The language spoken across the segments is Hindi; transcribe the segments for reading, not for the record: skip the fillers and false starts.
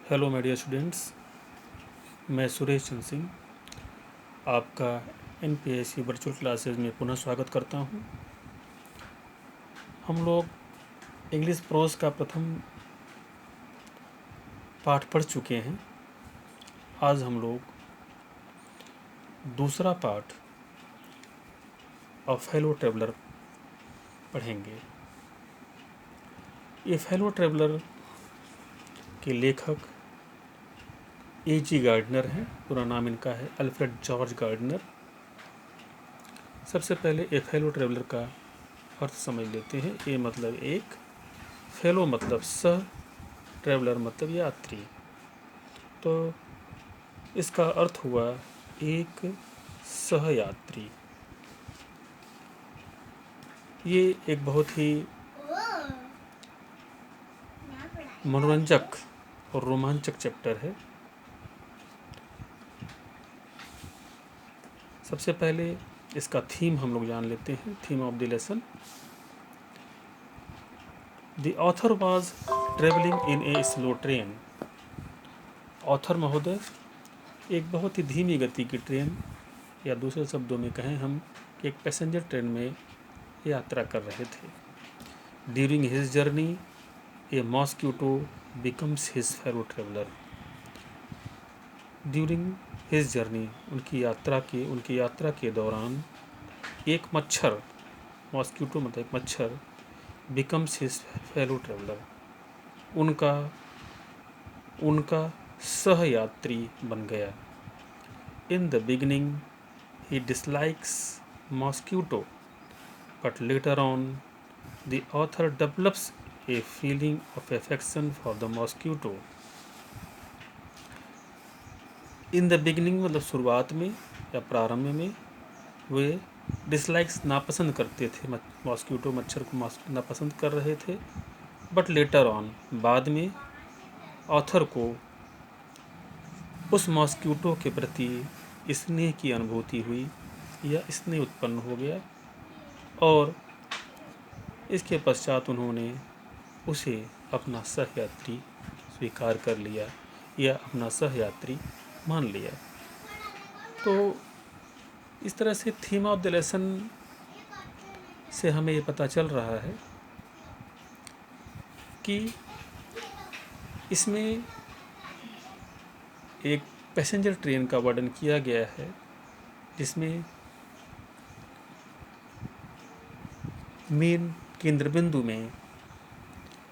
हेलो माय डियर स्टूडेंट्स, मैं सुरेश चंद्र सिंह आपका एनपीएससी वर्चुअल क्लासेज में पुनः स्वागत करता हूं। हम लोग इंग्लिश प्रोज का प्रथम पाठ पढ़ चुके हैं। आज हम लोग दूसरा पाठ ऑफ फेलो ट्रेवलर पढ़ेंगे। ये फेलो ट्रेवलर के लेखक A.G. गार्डनर हैं। पूरा नाम इनका है अल्फ्रेड जॉर्ज गार्डनर। सबसे पहले ए फेलो ट्रेवलर का अर्थ समझ लेते हैं। ए मतलब एक, फेलो मतलब सह, ट्रेवलर मतलब यात्री। तो इसका अर्थ हुआ एक सहयात्री। ये एक बहुत ही मनोरंजक और रोमांचक चैप्टर है। सबसे पहले इसका थीम हम लोग जान लेते हैं। Theme of the lesson. The author was travelling in a slow train. Author महोदय एक बहुत ही धीमी गति की ट्रेन, या दूसरे शब्दों में कहें हम कि एक पैसेंजर ट्रेन में यात्रा कर रहे थे। During his journey a mosquito becomes his fellow traveller. During his journey उनकी यात्रा के दौरान एक मच्छर, मॉस्क्यूटो मतलब एक मच्छर, बिकम्स हिज फेलो ट्रेवलर, उनका सहयात्री बन गया। In the beginning he dislikes mosquito, but later on the author develops a feeling of affection for the mosquito. In the beginning मतलब शुरुआत में या प्रारंभ में वे डिसलाइक्स नापसंद करते थे, मॉस्क्यूटो मच्छर को नापसंद कर रहे थे। बट लेटर ऑन बाद में ऑथर को उस मॉस्क्यूटो के प्रति स्नेह की अनुभूति हुई या स्नेह उत्पन्न हो गया, और इसके पश्चात उन्होंने उसे अपना सहयात्री स्वीकार कर लिया या अपना सहयात्री मान लिया। तो इस तरह से थीम ऑफ द लेसन से हमें ये पता चल रहा है कि इसमें एक पैसेंजर ट्रेन का वर्णन किया गया है, जिसमें मेन केंद्र बिंदु में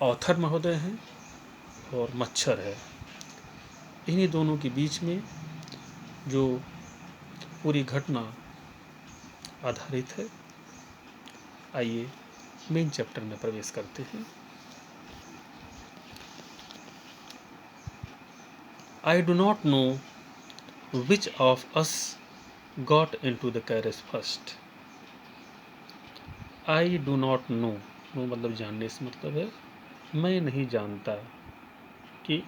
ऑथर महोदय हैं और मच्छर है। इन्हीं दोनों के बीच में जो पूरी घटना आधारित है। आइए मेन चैप्टर में प्रवेश करते हैं। I do not know which of us got into the carriage first. I do not know, no मतलब जानने से मतलब है मैं नहीं जानता कि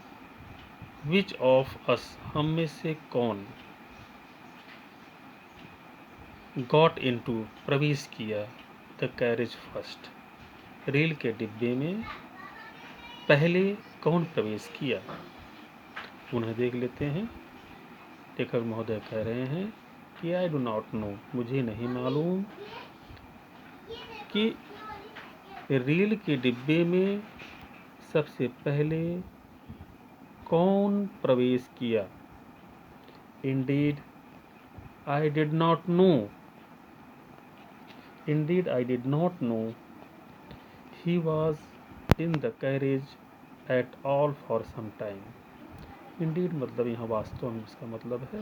which of us हम में से कौन got into प्रवेश किया the carriage first, रेल के डिब्बे में पहले कौन प्रवेश किया। पुनः देख लेते हैं। लेखक महोदय कह रहे हैं कि आई डू नॉट नो, मुझे नहीं मालूम कि रेल के डिब्बे में सबसे पहले कौन प्रवेश किया। Indeed I did not know, indeed I did not know he was in the carriage at all for some time. Indeed मतलब यहाँ वास्तव में इसका मतलब है।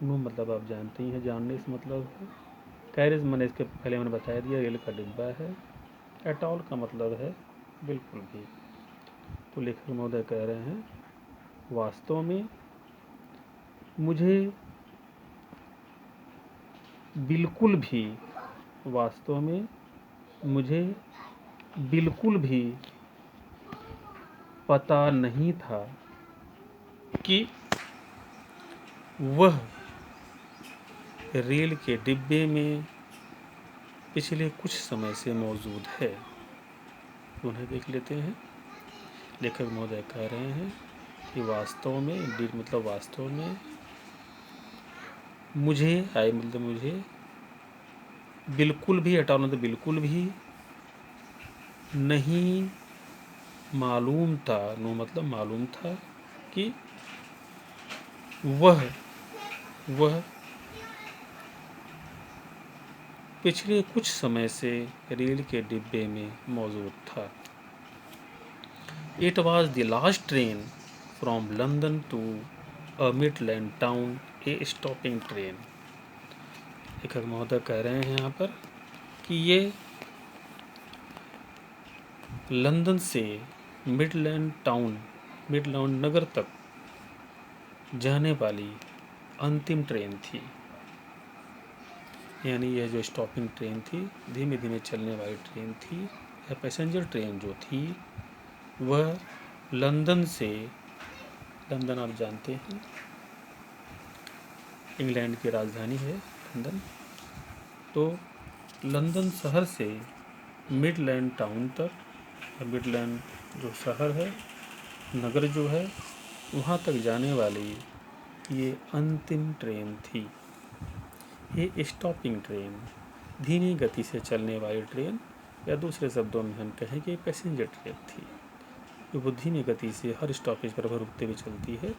नो मतलब आप जानते ही हैं, जानने से मतलब है। कैरेज मैंने इसके पहले मैंने बता दिया, रेल का डिब्बा है। एट ऑल का मतलब है बिल्कुल भी। तो लेखक महोदय कह रहे हैं वास्तव में मुझे बिल्कुल भी, वास्तव में मुझे बिल्कुल भी पता नहीं था कि वह रेल के डिब्बे में पिछले कुछ समय से मौजूद है। उन्हें देख लेते हैं। लेखक महोदय कह रहे हैं कि वास्तव में, इंडीड मतलब वास्तव में, मुझे, आई मतलब मुझे, बिल्कुल भी, हटाओ मतलब बिल्कुल भी नहीं मालूम था, नो मतलब मालूम था कि वह पिछले कुछ समय से रेल के डिब्बे में मौजूद था। It was the last train from London to a Midland town, a stopping train. लेखक महोदय कह रहे हैं यहाँ पर कि ये लंदन से मिडलैंड टाउन, मिडलैंड नगर तक जाने वाली अंतिम ट्रेन थी। यानी यह जो स्टॉपिंग ट्रेन थी, धीमे धीमे चलने वाली ट्रेन थी, यह पैसेंजर ट्रेन जो थी वह लंदन से, लंदन आप जानते हैं इंग्लैंड की राजधानी है लंदन, तो लंदन शहर से मिडलैंड टाउन तक, मिडलैंड जो शहर है, नगर जो है, वहाँ तक जाने वाली ये अंतिम ट्रेन थी। ये स्टॉपिंग ट्रेन, धीमी गति से चलने वाली ट्रेन, या दूसरे शब्दों में हम कहें कि पैसेंजर ट्रेन थी, जो वो धीमी गति से हर स्टॉपेज पर रुकते हुए चलती है,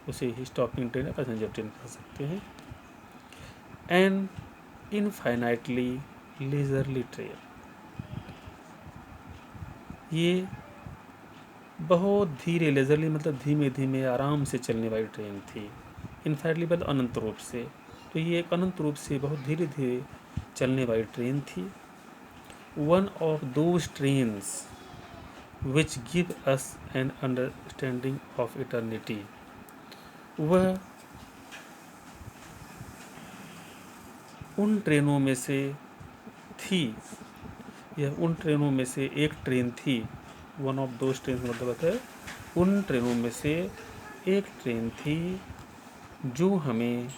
उसे ही स्टॉपिंग ट्रेन या पैसेंजर ट्रेन कह सकते हैं। एंड इनफाइनाइटली लेजरली ट्रेन, ये बहुत धीरे, लेजरली मतलब धीमे धीमे आराम से चलने वाली ट्रेन थी। इनफाइनाइटली मतलब अनंत रूप से, तो ये एक अनंत रूप से बहुत धीरे धीरे चलने वाली ट्रेन थी। One of those trains which give us an understanding of eternity, वह उन ट्रेनों में से थी, यह उन ट्रेनों में से एक ट्रेन थी। वन ऑफ दोज ट्रेन मतलब है उन ट्रेनों में से एक ट्रेन थी जो हमें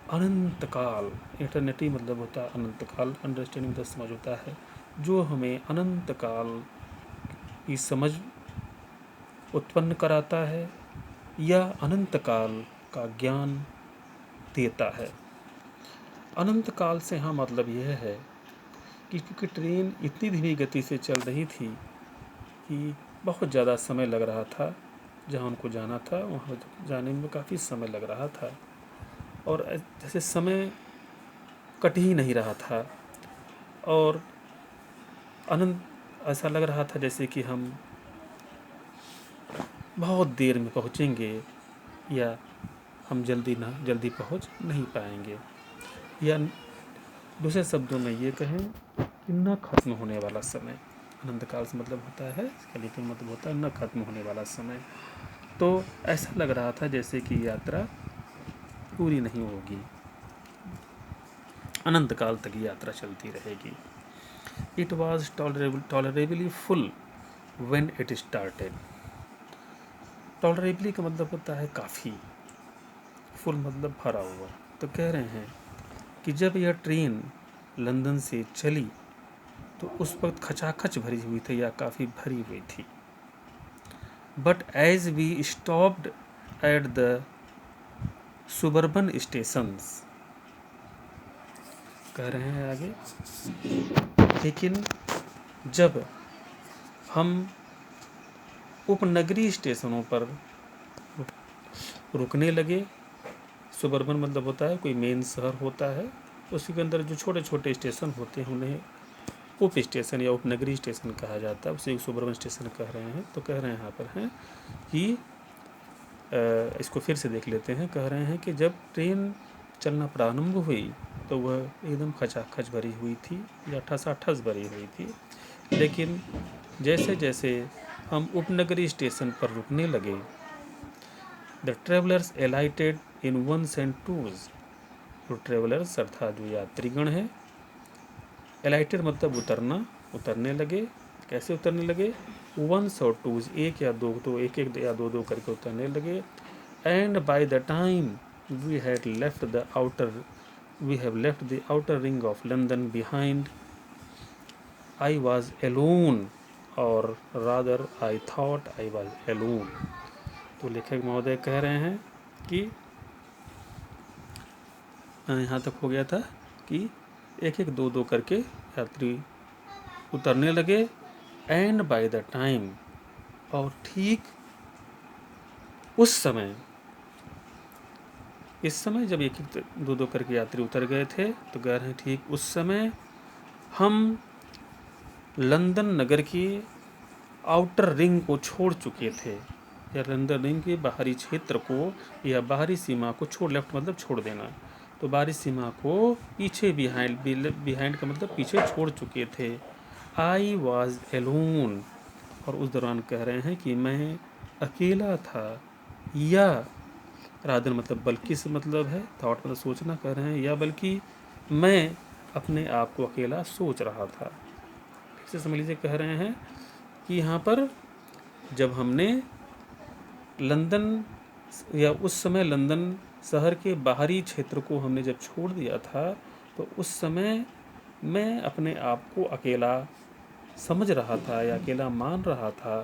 अनंत काल, इटर्निटी मतलब होता है अनंत काल, अंडरस्टैंडिंग मतलब समझ होता है, जो हमें अनंत काल की समझ उत्पन्न कराता है या अनंत काल का ज्ञान देता है। अनंत काल से हाँ मतलब यह है कि क्योंकि ट्रेन इतनी धीमी गति से चल रही थी कि बहुत ज़्यादा समय लग रहा था, जहाँ उनको जाना था वहाँ जाने में काफ़ी समय लग रहा था, और जैसे समय कट ही नहीं रहा था, और अनंत ऐसा लग रहा था जैसे कि हम बहुत देर में पहुँचेंगे या हम जल्दी पहुँच नहीं पाएंगे, या दूसरे शब्दों में ये कहें कि न खत्म होने वाला समय। अनंत काल से मतलब होता है, इसका लिखित मतलब होता है न खत्म होने वाला समय। तो ऐसा लग रहा था जैसे कि यात्रा पूरी नहीं होगी, अनंत काल तक यात्रा चलती रहेगी। It was tolerably full when it started. Tolerably का मतलब होता है काफ़ी, फुल मतलब भरा हुआ। तो कह रहे हैं कि जब यह ट्रेन लंदन से चली तो उस वक्त खचाखच भरी हुई थी या काफ़ी भरी हुई थी। But as we stopped at the suburban stations, कह रहे हैं आगे, लेकिन जब हम उपनगरीय स्टेशनों पर रुकने लगे, सुबर्बन मतलब होता है कोई मेन शहर होता है, उसी के अंदर जो छोटे छोटे स्टेशन होते हैं उन्हें उप स्टेशन या उपनगरीय स्टेशन कहा जाता है, उसे सुबर्बन स्टेशन कह रहे हैं। तो कह रहे हैं यहाँ पर हैं कि इसको फिर से देख लेते हैं। कह रहे हैं कि जब ट्रेन चलना प्रारंभ हुई तो वह एकदम खचाखच भरी हुई थी या ठसाठस भरी हुई थी, लेकिन जैसे जैसे हम उपनगरीय स्टेशन पर रुकने लगे, the travellers alighted in ones and twos, जो ट्रेवलर्स अर्थात जो यात्रीगण हैं, एलाइटेड मतलब उतरना, उतरने लगे। कैसे उतरने लगे? वंस और टूज, एक या दो, तो एक एक या दो दो करके उतरने लगे। And by the time we had left the outer, we have left the outer ring of London behind, I was alone or rather I thought I was alone. तो लेखक महोदय कह रहे हैं कि यहाँ तक हो गया था कि एक एक दो दो करके यात्री उतरने लगे। एंड बाय द टाइम, और ठीक उस समय, इस समय जब एक एक दो दो करके यात्री उतर गए थे तो कह रहे हैं ठीक उस समय हम लंदन नगर की आउटर रिंग को छोड़ चुके थे, या लंदन रिंग के बाहरी क्षेत्र को या बाहरी सीमा को छोड़, लेफ्ट मतलब छोड़ देना, तो बाहरी सीमा को पीछे बिहाइंड का मतलब पीछे छोड़ चुके थे। आई वॉज एलोन, और उस दौरान कह रहे हैं कि मैं अकेला था, या रादर मतलब बल्कि से मतलब है, थॉट मतलब सोचना कह रहे हैं, या बल्कि मैं अपने आप को अकेला सोच रहा था। फिर से समझ लीजिए, कह रहे हैं कि यहाँ पर जब हमने लंदन, या उस समय लंदन शहर के बाहरी क्षेत्र को हमने जब छोड़ दिया था तो उस समय मैं अपने आप को अकेला समझ रहा था या अकेला मान रहा था।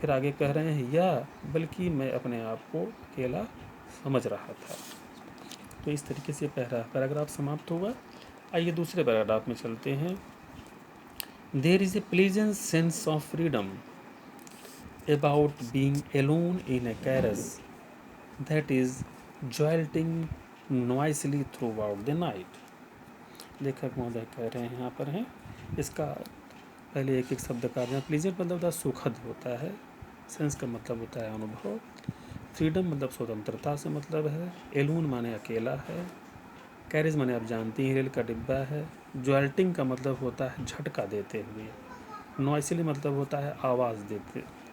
फिर आगे कह रहे हैं या बल्कि मैं अपने आप को अकेला समझ रहा था। तो इस तरीके से पहला पैराग्राफ समाप्त होगा। आइए दूसरे पैराग्राफ में चलते हैं। There is a pleasant sense of freedom about being alone in a carriage that is jolting noisily throughout the night। लेखक महोदय कह रहे हैं यहाँ पर हैं, इसका पहले एक एक शब्द का प्लीजेंट मतलब होता है सुखद होता है, सेंस का मतलब होता है अनुभव, फ्रीडम मतलब स्वतंत्रता से मतलब है, एलून माने अकेला है, कैरेज माने आप जानते हैं रेल का डिब्बा है, ज्वेल्टिंग का मतलब होता है झटका देते हुए, नॉइसली मतलब होता है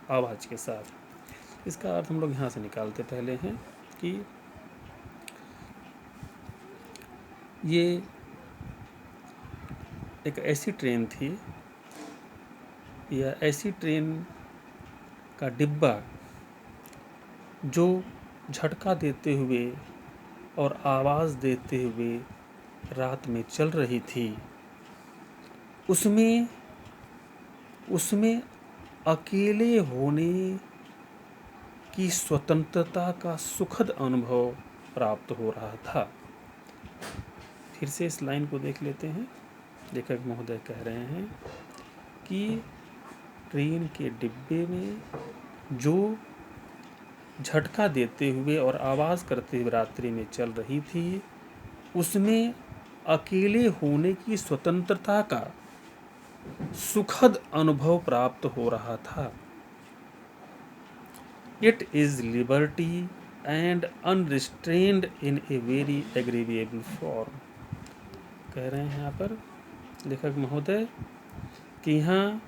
आवाज़ के साथ। इसका अर्थ हम लोग यहाँ से निकालते पहले हैं कि ये एक ऐसी ट्रेन थी या ऐसी ट्रेन का डिब्बा जो झटका देते हुए और आवाज़ देते हुए रात में चल रही थी। उसमें अकेले होने की स्वतंत्रता का सुखद अनुभव प्राप्त हो रहा था। फिर से इस लाइन को देख लेते हैं। लेखक महोदय कह रहे हैं कि ट्रेन के डिब्बे में जो झटका देते हुए और आवाज़ करते हुए रात्रि में चल रही थी, उसमें अकेले होने की स्वतंत्रता का सुखद अनुभव प्राप्त हो रहा था। It is liberty and unrestrained in a very agreeable form। कह रहे हैं यहाँ पर लेखक महोदय कि यहाँ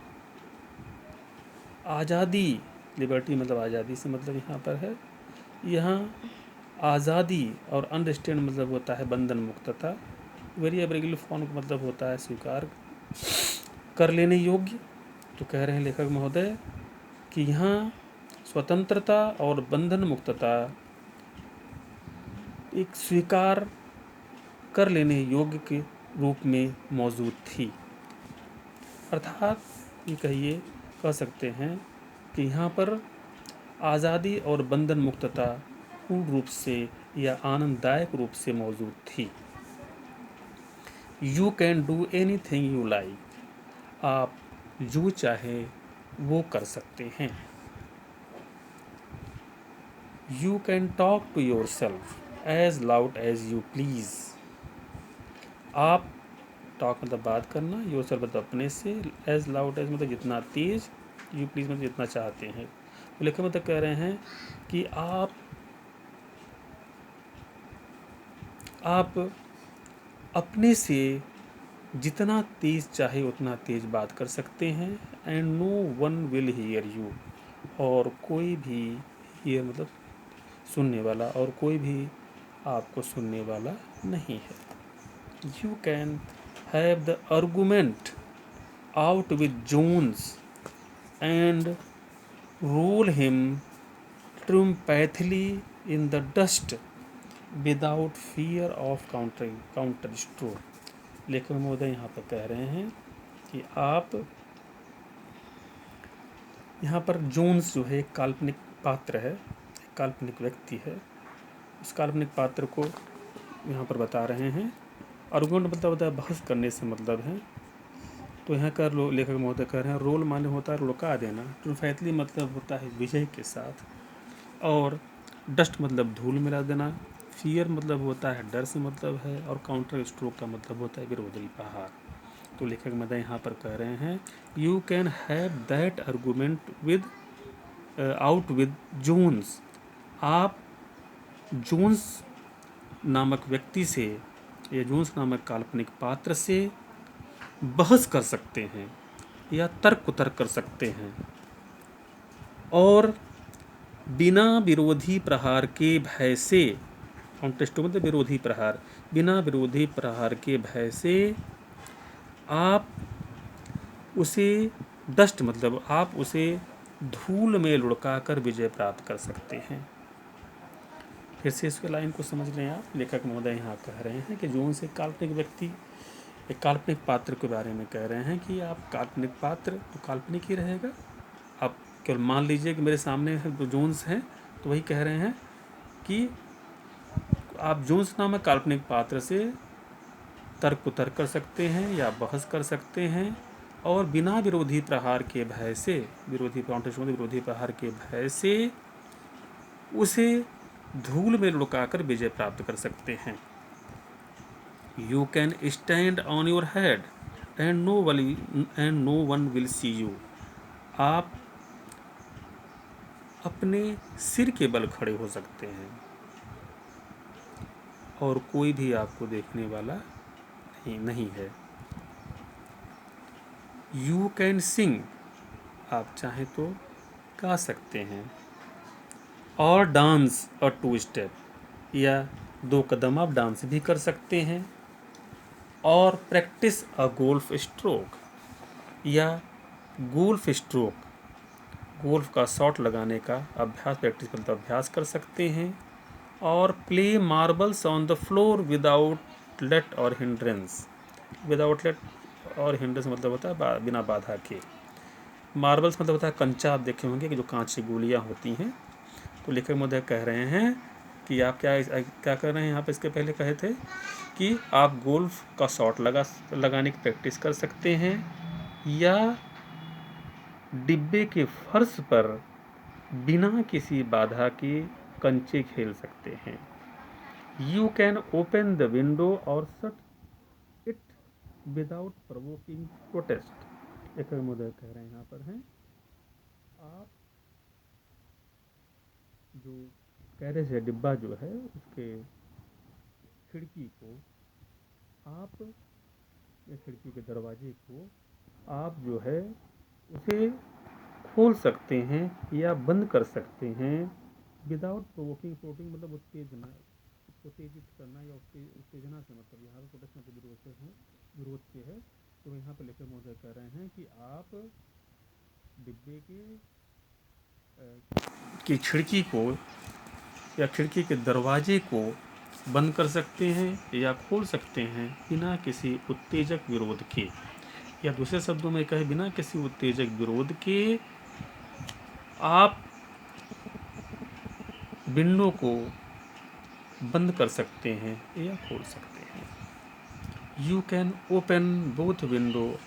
आज़ादी, लिबर्टी मतलब आज़ादी से मतलब यहाँ पर है, यहाँ आज़ादी और अनरिस्ट्रेंड मतलब होता है बंधन मुक्तता, वेरी एग्रीएबल फॉर्म का मतलब होता है स्वीकार कर लेने योग्य। तो कह रहे हैं लेखक महोदय कि यहाँ स्वतंत्रता और बंधन मुक्तता एक स्वीकार कर लेने योग्य के रूप में मौजूद थी। अर्थात ये कह सकते हैं कि यहाँ पर आज़ादी और बंधन मुक्तता पूर्ण रूप से या आनंददायक रूप से मौजूद थी। You can do anything you like, आप जो चाहे वो कर सकते हैं। You can talk to yourself as loud as you please, आप टॉक मतलब बात करना, योर सेल्फ मतलब अपने से, एज लाउड एज मतलब जितना तेज, यू प्लीज़ मतलब जितना चाहते हैं। तो लेखक मतलब कह रहे हैं कि आप अपने से जितना तेज चाहे उतना तेज बात कर सकते हैं। And no one will hear you, और कोई भी हियर मतलब सुनने वाला, और कोई भी आपको सुनने वाला नहीं है। You can have the argument out with Jones and roll him triumphantly in the dust without fear of counter stroke। लेखक महोदय यहाँ पर कह रहे हैं कि आप यहाँ पर जोन्स जो है एक काल्पनिक पात्र है, एक काल्पनिक व्यक्ति है। उस काल्पनिक पात्र को यहाँ पर बता रहे हैं। आर्गुमेंट मतलब होता है बहस करने से मतलब है। तो यहाँ का लेखक महोदय कह रहे हैं रोल माने होता है लुढ़का देना, ट्रूफैतली मतलब होता है विजय के साथ, और डस्ट मतलब धूल मिला देना, फियर मतलब होता है डर से मतलब है, और काउंटर स्ट्रोक का मतलब होता है विरोधी प्रहार। तो लेखक महोदय यहाँ पर कह रहे हैं you can have that argument with out with Jones. आप जोन्स नामक व्यक्ति से या जोन्स नामक काल्पनिक पात्र से बहस कर सकते हैं या तर्क उतर्क कर सकते हैं, और बिना विरोधी प्रहार के भय से, कॉन्टेस्ट मतलब विरोधी प्रहार, बिना विरोधी प्रहार के भय से आप उसे डस्ट मतलब आप उसे धूल में लुढ़का कर विजय प्राप्त कर सकते हैं। फिर से इसके लाइन को समझ लें आप। लेखक महोदय यहाँ कह रहे हैं कि जोन से काल्पनिक व्यक्ति, एक काल्पनिक पात्र के बारे में कह रहे हैं कि आप काल्पनिक पात्र तो काल्पनिक ही रहेगा। आप केवल मान लीजिए कि मेरे सामने है जोन्स हैं, तो वही कह रहे हैं कि आप जोन्स नामक काल्पनिक पात्र से तर्क उतर्क कर सकते हैं या बहस कर सकते हैं, और बिना विरोधी प्रहार के भय से, विरोधी प्रहार के भय से उसे धूल में लुढ़काकर विजय प्राप्त कर सकते हैं। You can stand on your head and no one will see you. आप अपने सिर के बल खड़े हो सकते हैं और कोई भी आपको देखने वाला नहीं है। यू कैन सिंग, आप चाहें तो गा सकते हैं, और डांस और 2 स्टेप, या 2 कदम आप डांस भी कर सकते हैं, और प्रैक्टिस अ गोल्फ स्ट्रोक, या गोल्फ स्ट्रोक, गोल्फ का शॉट लगाने का अभ्यास, प्रैक्टिस मतलब अभ्यास कर सकते हैं, और play marbles on the floor without let or hindrance. Without let or hindrance मतलब होता है बिना बाधा के। मार्बल्स मतलब होता है कंचा, आप देखे होंगे कि जो कांच की गोलियां होती हैं। तो लेखक महोदय कह रहे हैं कि आप क्या कर रहे हैं यहाँ पे, इसके पहले कहे थे कि आप गोल्फ का शॉट लगाने की प्रैक्टिस कर सकते हैं, या डिब्बे के फर्श पर बिना किसी बाधा के कंचे खेल सकते हैं। You can open the window or shut it without provoking protest. एक महोदय कह रहे हैं यहाँ पर हैं आप जो कैरेज है, डिब्बा जो है, उसके खिड़की को आप, या खिड़की के दरवाजे को आप जो है उसे खोल सकते हैं या बंद कर सकते हैं विदाउट प्रोवोकिंग। प्रोवोकिंग मतलब उत्तेजित करना या उत्तेजना से, मतलब यहाँ पर प्रोटेस्ट मतलब विरोध से है। तो यहाँ पर लेखक महोदय कह रहे हैं कि आप डिब्बे की खिड़की को या खिड़की के दरवाजे को बंद कर सकते हैं या खोल सकते हैं बिना किसी उत्तेजक विरोध के, या दूसरे शब्दों में कहे बिना किसी उत्तेजक विरोध के आप विंडो को बंद कर सकते हैं या खोल सकते हैं। You can open both window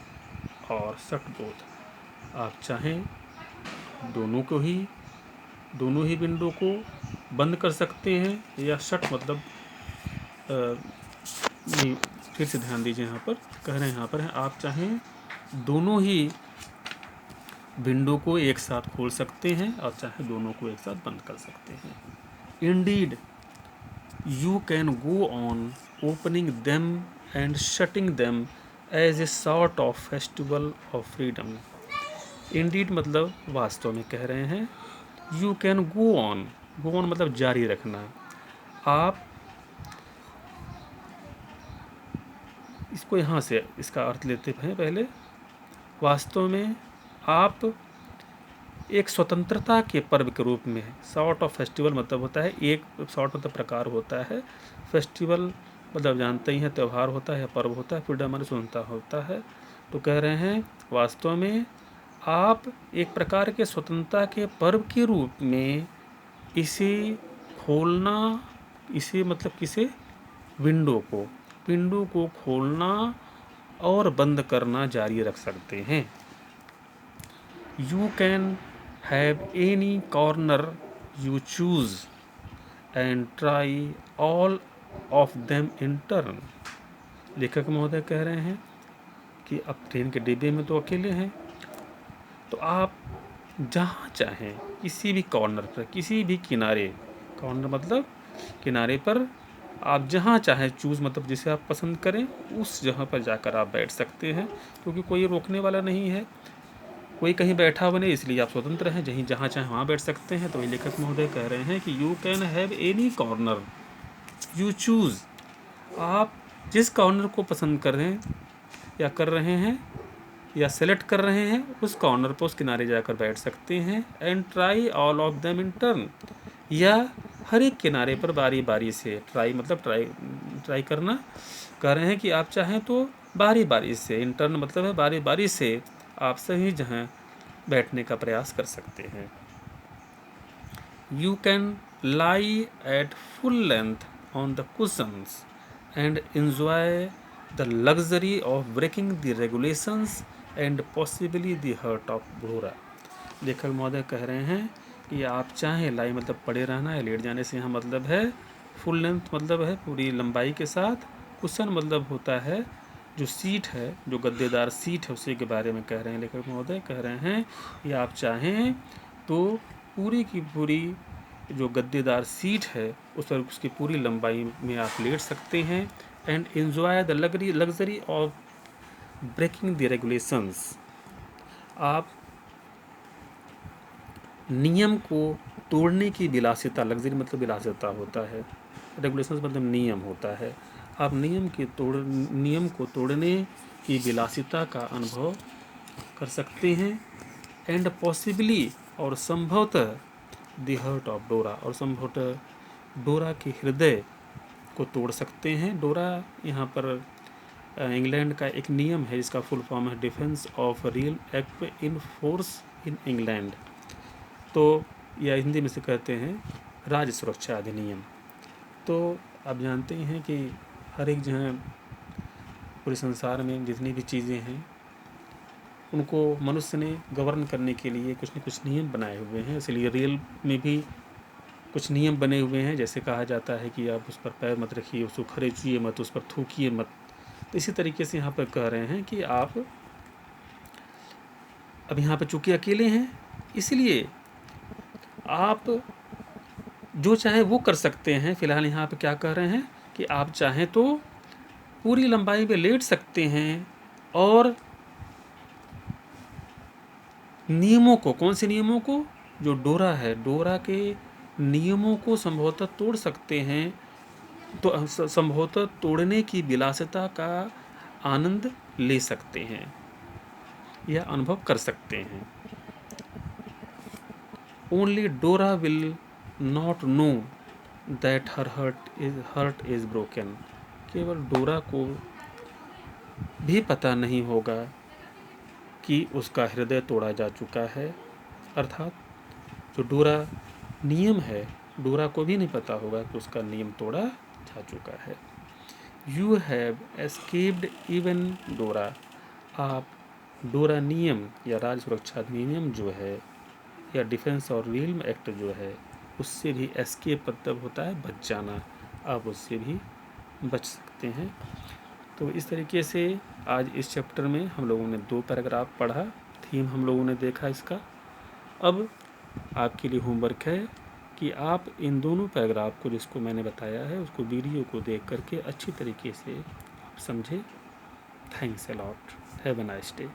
or shut both. आप चाहें दोनों ही विंडो को बंद कर सकते हैं या शट मतलब फिर से ध्यान दीजिए, यहाँ पर कह रहे हैं, यहाँ पर है आप चाहें दोनों ही विंडो को एक साथ खोल सकते हैं और चाहे दोनों को एक साथ बंद कर सकते हैं। Indeed you can go on opening them and shutting them as a sort of festival of freedom. Indeed मतलब वास्तव में कह रहे हैं, यू कैन गो ऑन मतलब जारी रखना। आप इसको यहाँ से इसका अर्थ लेते हैं पहले। वास्तव में आप एक स्वतंत्रता के पर्व के रूप में, सॉर्ट ऑफ फेस्टिवल मतलब होता है, एक सॉर्ट मतलब प्रकार होता है, फेस्टिवल मतलब जानते ही हैं त्यौहार होता है, पर्व होता है, फ्रीडम माने स्वतंत्रता होता है। तो कह रहे हैं वास्तव में आप एक प्रकार के स्वतंत्रता के पर्व के रूप में इसे खोलना, इसे मतलब किसे, विंडो को खोलना और बंद करना जारी रख सकते हैं। You can have any corner you choose and try all of them in turn। लेखक महोदय कह रहे हैं कि अब ट्रेन के डिब्बे में तो अकेले हैं, तो आप जहाँ चाहें किसी भी कॉर्नर पर, किसी भी किनारे, कॉर्नर मतलब किनारे पर आप जहाँ चाहें, चूज़ मतलब जिसे आप पसंद करें उस जगह पर जाकर आप बैठ सकते हैं, क्योंकि कोई रोकने वाला नहीं है, कोई कहीं बैठा हुआ नहीं, इसलिए आप स्वतंत्र हैं, जहाँ चाहें वहाँ बैठ सकते हैं। तो वही लेखक महोदय कह रहे हैं कि you can have any corner you choose, आप जिस कॉर्नर को पसंद कर रहे हैं या कर रहे हैं या सेलेक्ट कर रहे हैं, उस कॉर्नर पर, उस किनारे जाकर बैठ सकते हैं। And try all of them in turn, या हर एक किनारे पर बारी बारी से, ट्राई मतलब ट्राई करना, कह रहे हैं कि आप चाहें तो बारी बारी से, इन टर्न मतलब है बारी बारी से आप सही जगह बैठने का प्रयास कर सकते हैं। You can lie at full length on the cushions and enjoy the luxury of breaking the regulations and possibly the heart of भूरा। लेखक महोदय कह रहे हैं कि आप चाहें, लाई मतलब पड़े रहना है, लेट जाने से यहाँ मतलब है, फुल लेंथ मतलब है पूरी लंबाई के साथ, कुशन मतलब होता है जो सीट है, जो गद्देदार सीट है, उसी के बारे में कह रहे हैं। लेखक महोदय कह रहे हैं कि आप चाहें तो पूरी की पूरी जो गद्देदार सीट है उस पर, उसकी पूरी लंबाई में आप लेट सकते हैं। And enjoy the luxury of breaking the regulations, आप नियम को तोड़ने की विलासिता, लग्जरी मतलब विलासिता होता है, रेगुलेशंस मतलब नियम होता है, आप नियम को तोड़ने की विलासिता का अनुभव कर सकते हैं। एंड पॉसिबली और संभवतः द हर्ट ऑफ डोरा, और संभवतः डोरा के हृदय को तोड़ सकते हैं। डोरा यहाँ पर इंग्लैंड का एक नियम है जिसका फुल फॉर्म है defence of real act in force in England, तो यह हिंदी में से कहते हैं राज्य सुरक्षा अधिनियम। तो आप जानते ही हैं कि हर एक जगह पूरे संसार में जितनी भी चीज़ें हैं उनको मनुष्य ने गवर्न करने के लिए कुछ न कुछ नियम बनाए हुए हैं, इसलिए रेल में भी कुछ नियम बने हुए हैं। जैसे कहा जाता है कि आप उस पर पैर मत रखिए, उसको खरीचिए मत, उस पर थूकिए मत। तो इसी तरीके से यहाँ पर कह रहे हैं कि आप अब यहाँ पर चूँकि अकेले हैं, इसलिए आप जो चाहे वो कर सकते हैं। फ़िलहाल यहाँ पे क्या कह रहे हैं कि आप चाहें तो पूरी लंबाई में लेट सकते हैं और नियमों को, कौन से नियमों को, जो डोरा है, डोरा के नियमों को संभवतः तोड़ सकते हैं, तो संभवतः तोड़ने की विलासिता का आनंद ले सकते हैं या अनुभव कर सकते हैं। Only Dora will not know that her heart is broken, केवल डोरा को भी पता नहीं होगा कि उसका हृदय तोड़ा जा चुका है। अर्थात जो डोरा नियम है, डोरा को भी नहीं पता होगा कि उसका नियम तोड़ा जा चुका है। यू हैव एस्केप्ड इवन डोरा, आप डोरा नियम या राज्य सुरक्षा अधिनियम जो है या डिफेंस और रियल एक्ट जो है, उससे भी एस्केप मतलब होता है बच जाना, आप उससे भी बच सकते हैं। तो इस तरीके से आज इस चैप्टर में हम लोगों ने 2 पैराग्राफ पढ़ा, थीम हम लोगों ने देखा इसका। अब आपके लिए होमवर्क है कि आप इन दोनों पैराग्राफ को, जिसको मैंने बताया है, उसको वीडियो को देख करके अच्छी तरीके से आप समझे। Thanks a lot, have a nice day.